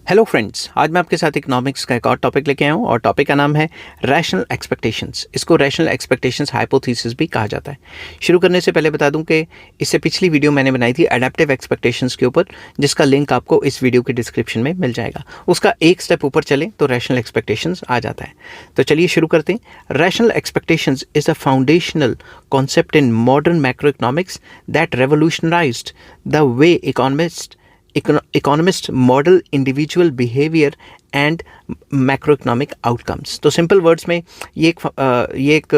Hello friends, आज मैं आपके साथ इकोनॉमिक्स का एक और टॉपिक लेके आया हूँ और टॉपिक का नाम है रैशनल एक्सपेक्टेशंस। इसको रैशनल एक्सपेक्टेशंस हाइपोथेसिस भी कहा जाता है। शुरू करने से पहले बता दूं कि इससे पिछली वीडियो मैंने बनाई थी एडेप्टिव एक्सपेक्टेशंस के ऊपर, जिसका लिंक आपको इस वीडियो के डिस्क्रिप्शन में मिल जाएगा। उसका एक स्टेप ऊपर चलें तो रैशनल एक्सपेक्टेशंस आ जाता है। तो चलिए शुरू करते हैं। Rational expectations is a foundational concept in modern macro economics that revolutionized the way economist model individual behavior and macro economic outcomes. तो सिंपल वर्ड्स में ये एक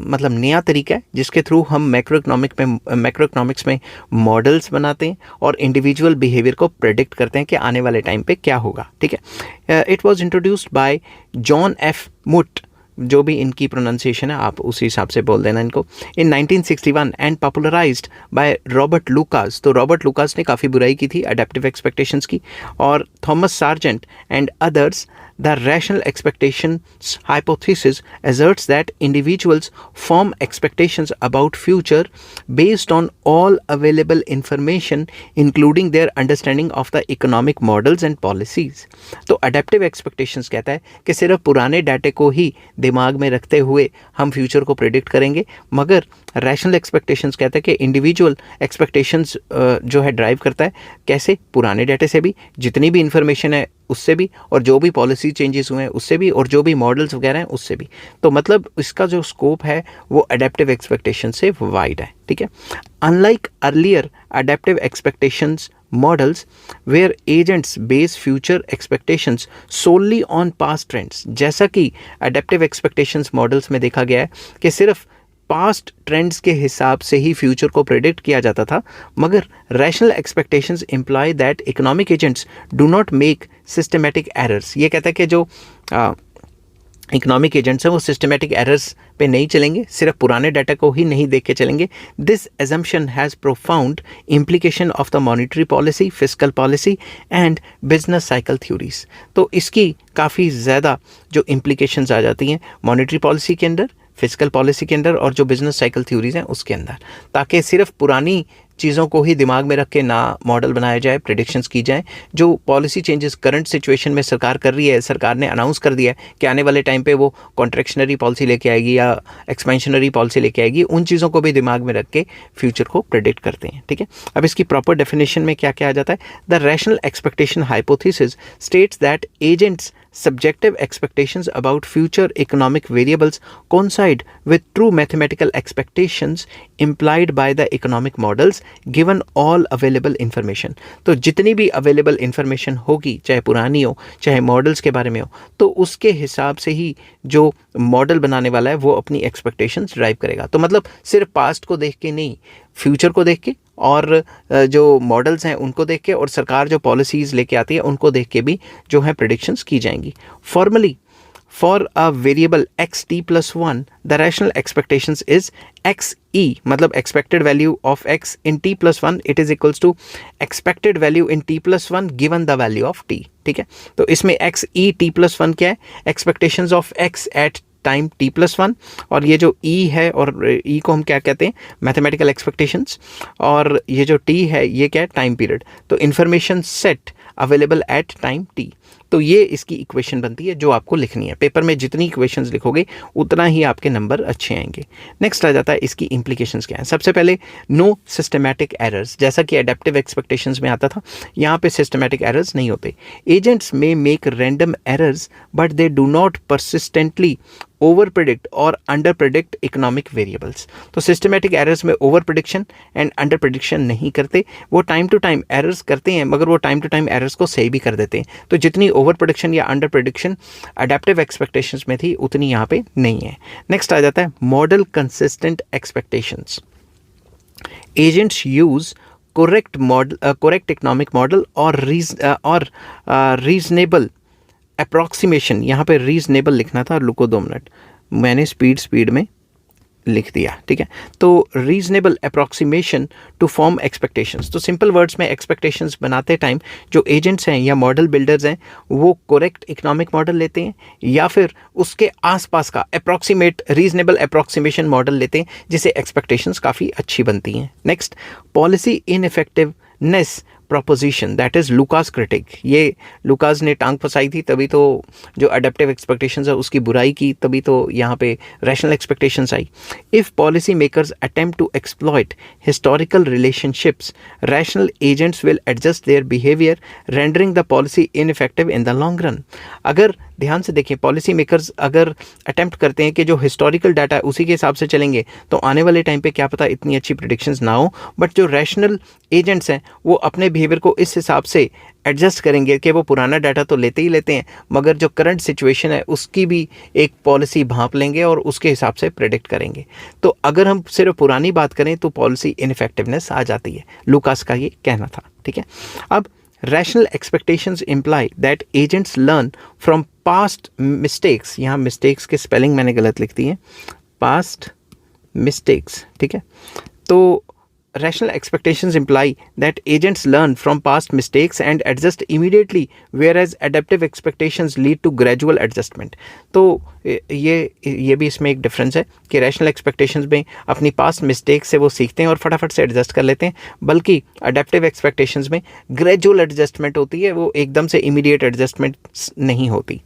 मतलब नया तरीका है जिसके थ्रू हम मैक्रो इकोनॉमिक्स में मॉडल्स बनाते हैं और इंडिविजुअल बिहेवियर को प्रेडिक्ट करते हैं कि आने वाले टाइम पे क्या होगा। ठीक है, it was introduced by John F Muth, जो भी इनकी प्रोनाउंसिएशन है आप उसी हिसाब से बोल देना इनको, इन 1961 and popularised by Robert Lucas. तो रॉबर्ट लूकास ने काफ़ी बुराई की थी एडेप्टिव एक्सपेक्टेशंस की, और Thomas sergeant and others. The rational expectations hypothesis asserts that individuals form expectations about future based on all available information, including their understanding of the economic models and policies. तो adaptive expectations कहता है कि सिर्फ पुराने डाटे को ही दिमाग में रखते हुए हम फ्यूचर को प्रेडिक्ट करेंगे, मगर रैशनल एक्सपेक्टेशंस कहता है कि इंडिविजुअल एक्सपेक्टेशंस जो है ड्राइव करता है कैसे, पुराने डाटे से भी, जितनी भी इंफॉर्मेशन है उससे भी, और जो भी पॉलिसी चेंजेस हुए हैं उससे भी, और जो भी मॉडल्स वगैरह हैं उससे भी। तो मतलब इसका जो स्कोप है वो अडेप्टिव एक्सपेक्टेशन से वाइड है। ठीक है, unlike earlier adaptive expectations models where agents base future expectations solely on past trends, जैसा कि अडेप्टिव एक्सपेक्टेशंस मॉडल्स में देखा गया है कि सिर्फ पास्ट ट्रेंड्स के हिसाब से ही फ्यूचर को प्रेडिक्ट किया जाता था, मगर rational expectations imply that economic agents do not make systematic errors. ये कहता है कि जो इकोनॉमिक एजेंट्स हैं वो सिस्टमेटिक एरर्स पे नहीं चलेंगे, सिर्फ पुराने डाटा को ही नहीं देख के चलेंगे। This assumption has profound implication of the monetary policy, fiscal policy and business cycle theories. तो इसकी काफ़ी ज़्यादा जो इम्प्लीकेशंस आ जाती हैं मॉनिटरी पॉलिसी के अंदर, फिजिकल पॉलिसी के अंदर, और जो बिजनेस साइकिल थ्योरीज हैं उसके अंदर, ताकि सिर्फ पुरानी चीज़ों को ही दिमाग में रख के ना मॉडल बनाया जाए, प्रेडिक्शंस की जाए। जो पॉलिसी चेंजेस करंट सिचुएशन में सरकार कर रही है, सरकार ने अनाउंस कर दिया है कि आने वाले टाइम पे वो कॉन्ट्रैक्शनरी पॉलिसी लेके आएगी या एक्सपेंशनरी पॉलिसी लेके आएगी, उन चीज़ों को भी दिमाग में रख के फ्यूचर को प्रेडिक्ट करते हैं। ठीक है, अब इसकी प्रॉपर डेफिनेशन में क्या क्या आ जाता है। The rational expectation hypothesis states that agents subjective expectations about future economic variables coincide with true mathematical expectations implied by the economic models given all available information। तो जितनी भी available information होगी, चाहे पुरानी हो चाहे मॉडल्स के बारे में हो, तो उसके हिसाब से ही जो मॉडल बनाने वाला है वो अपनी एक्सपेक्टेशंस ड्राइव करेगा। तो मतलब सिर्फ पास्ट को देख के नहीं, फ्यूचर को देख के और जो मॉडल्स हैं उनको देख के, और सरकार जो पॉलिसीज़ लेके आती है उनको देख के भी जो है प्रेडिक्शंस की जाएंगी। Formally for a variable X T plus one the rational expectations is X E, मतलब expected value of X in T plus one it is equals to expected value in T plus one given the value of T. ठीक है, तो इसमें X E T plus one क्या है, expectations of X at time T plus one, और ये जो ई है, और ई को हम क्या कहते हैं, मैथमेटिकल एक्सपेक्टेशंस, और ये जो टी है ये क्या है, टाइम पीरियड। तो information set available at time T. तो ये इसकी इक्वेशन बनती है जो आपको लिखनी है। पेपर में जितनी इक्वेशंस लिखोगे उतना ही आपके नंबर अच्छे आएंगे। नेक्स्ट आ जाता है इसकी इम्प्लीकेशंस क्या है। सबसे पहले नो सिस्टमैटिक एरर्स, जैसा कि एडेप्टिव एक्सपेक्टेशंस में आता था, यहाँ पे सिस्टमैटिक एरर्स नहीं होते। एजेंट्स में make random errors but they do not persistently over predict और अंडर प्रिडिक्ट इकोनॉमिक वेरिएबल्स। तो सिस्टमैटिक एरर्स में over prediction and under prediction नहीं करते, वो टाइम टू टाइम एरर्स करते हैं, मगर वो टाइम टू टाइम एरर्स को सही भी कर देते हैं। तो जितनी ओवर प्रिडिक्शन या अंडर प्रिडिक्शन अडेप्टिव एक्सपेक्टेशंस में थी उतनी यहाँ पे नहीं है। नेक्स्ट आ जाता है model consistent expectations. Agents use correct economic model और रीजनेबल अप्रॉक्सीमेशन, यहाँ पे रीजनेबल लिखना था, रुको 2 मिनट, मैंने स्पीड में लिख दिया। ठीक है, तो reasonable approximation to form expectations. तो सिंपल वर्ड्स में एक्सपेक्टेशंस बनाते टाइम जो एजेंट्स हैं या मॉडल बिल्डर्स हैं वो करेक्ट इकोनॉमिक मॉडल लेते हैं या फिर उसके आसपास का अप्रॉक्सीमेट रीजनेबल अप्रॉक्सीमेशन मॉडल लेते हैं, जिससे एक्सपेक्टेशंस काफ़ी अच्छी बनती हैं। Next, policy इनइफेक्टिवनेस proposition, that is Lucas critic. ये लुकास ने टांग फंसाई थी, तभी तो जो अडेप्टिव एक्सपेक्टेशंस है उसकी बुराई की, तभी तो यहाँ पे रैशनल एक्सपेक्टेशंस आई. If policy makers attempt to exploit historical relationships, rational agents will adjust their behaviour, rendering the policy ineffective in the long run. अगर ध्यान से देखें, पॉलिसी मेकर्स अगर अटेम्प्ट करते हैं कि जो हिस्टोरिकल डाटा है उसी के हिसाब से चलेंगे, तो आने वाले टाइम पे क्या पता इतनी अच्छी प्रेडिक्शंस ना हो. बट जो रैशनल एजेंट्स हैं वो अपने बिहेवियर को इस हिसाब से एडजस्ट करेंगे कि वो पुराना डाटा तो लेते ही लेते हैं, मगर जो करंट सिचुएशन है उसकी भी एक पॉलिसी भांप लेंगे और उसके हिसाब से प्रेडिक्ट करेंगे. तो अगर हम सिर्फ पुरानी बात करें तो पॉलिसी इनइफेक्टिवनेस आ जाती है. लुकास का ये कहना था. ठीक है. अब rational expectations imply that agents learn from past mistakes. यहाँ mistakes के spelling मैंने गलत लिख दी है, past mistakes. ठीक है. तो rational expectations imply that agents learn from past mistakes and adjust immediately, whereas adaptive expectations lead to gradual adjustment. तो ये भी इसमें एक डिफरेंस है कि रैशनल एक्सपेक्टेशंस में अपनी पास्ट मिस्टेक से वो सीखते हैं और फटाफट से एडजस्ट कर लेते हैं, बल्कि अडेप्टिव एक्सपेक्टेशंस में ग्रेजुअल एडजस्टमेंट होती है, वो एकदम से इमीडिएट एडजस्टमेंट नहीं होती.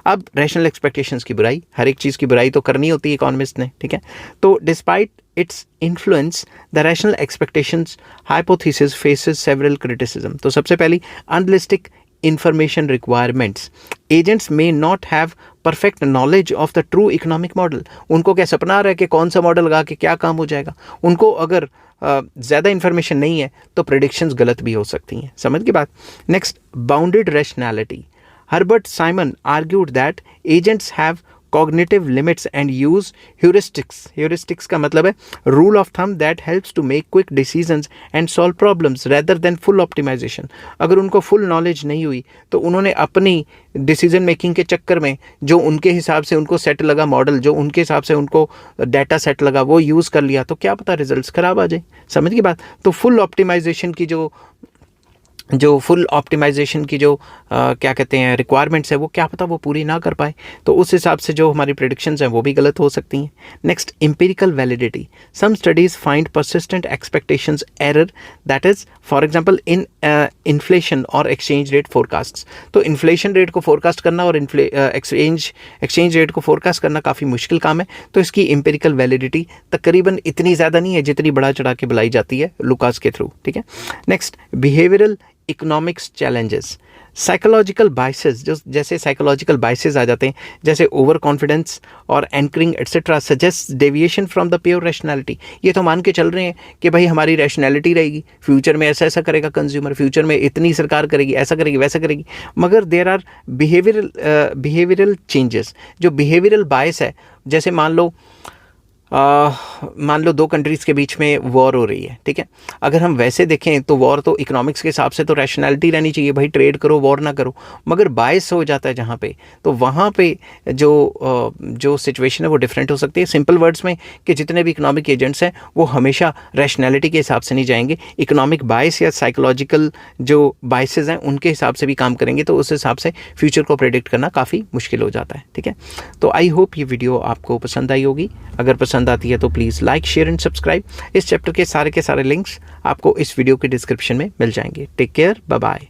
अब रैशनल एक्सपेक्टेशंस की बुराई, हर एक चीज़ की बुराई तो करनी होती है इकोनॉमिस्ट ने. ठीक है. तो despite its influence, the rational expectations hypothesis faces several criticism. तो सबसे पहली, unrealistic information requirements. Agents may not have perfect knowledge of the true economic model. उनको क्या सपना आ रहा है कि कौन सा मॉडल लगा के क्या काम हो जाएगा. उनको अगर ज़्यादा इन्फॉर्मेशन नहीं है तो प्रेडिक्शंस गलत भी हो सकती हैं. समझ की बात. Next, bounded rationality. Herbert Simon argued that agents have cognitive limits and use heuristics. Heuristics का मतलब है rule of thumb that helps to make quick decisions and solve problems rather than full optimization. अगर उनको full knowledge नहीं हुई तो उन्होंने अपनी डिसीजन मेकिंग के चक्कर में जो उनके हिसाब से उनको सेट लगा मॉडल, जो उनके हिसाब से उनको डाटा सेट लगा, वो यूज़ कर लिया, तो क्या पता रिजल्ट्स ख़राब आ जाए. समझ की बात. तो फुल ऑप्टिमाइजेशन की जो फुल ऑप्टिमाइजेशन की जो क्या कहते हैं रिक्वायरमेंट्स है, वो क्या पता वो पूरी ना कर पाए, तो उस हिसाब से जो हमारी प्रेडिक्शंस हैं वो भी गलत हो सकती हैं. Next, empirical validity. Some studies find persistent expectations error, that is for example in inflation और एक्सचेंज रेट फोरकास्ट्स. तो इन्फ्लेशन रेट को फोरकास्ट करना और एक्सचेंज रेट को फोरकास्ट करना काफ़ी मुश्किल काम है. तो इसकी एम्पिरिकल वैलिडिटी तकरीबन इतनी ज़्यादा नहीं है जितनी बढ़ा चढ़ा के बुलाई जाती है लुकास के थ्रू. ठीक है. Next, behavioural economics challenges. Psychological biases, जो जैसे साइकोलॉजिकल बाइसेस आ जाते हैं, जैसे ओवर कॉन्फिडेंस और anchoring etcetera, suggest deviation from the pure rationality. ये तो मान के चल रहे हैं कि भाई हमारी रैशनैलिटी रहेगी, फ्यूचर में ऐसा ऐसा करेगा कंज्यूमर, फ्यूचर में इतनी सरकार करेगी, ऐसा करेगी वैसा करेगी, मगर देयर आर बिहेवियरल चेंजेस. जो बिहेवियरल बायस है, जैसे मान लो दो कंट्रीज़ के बीच में वॉर हो रही है. ठीक है. अगर हम वैसे देखें तो वॉर तो इकोनॉमिक्स के हिसाब से तो रैशनैलिटी रहनी चाहिए, भाई ट्रेड करो वॉर ना करो, मगर बायस हो जाता है जहाँ पे, तो वहाँ पे जो सिचुएशन है वो डिफरेंट हो सकती है. सिंपल वर्ड्स में कि जितने भी इकोनॉमिक एजेंट्स हैं वो हमेशा रैशनैलिटी के हिसाब से नहीं जाएंगे, इकोनॉमिक बायस या साइकोलॉजिकल जो बायसेस हैं उनके हिसाब से भी काम करेंगे, तो उस हिसाब से फ्यूचर को प्रेडिक्ट करना काफ़ी मुश्किल हो जाता है. ठीक है. तो आई होप ये वीडियो आपको पसंद आई होगी. अगर पसंद आती है तो please like, share and subscribe. इस चैप्टर के सारे लिंक्स आपको इस वीडियो के डिस्क्रिप्शन में मिल जाएंगे. Take care, bye bye.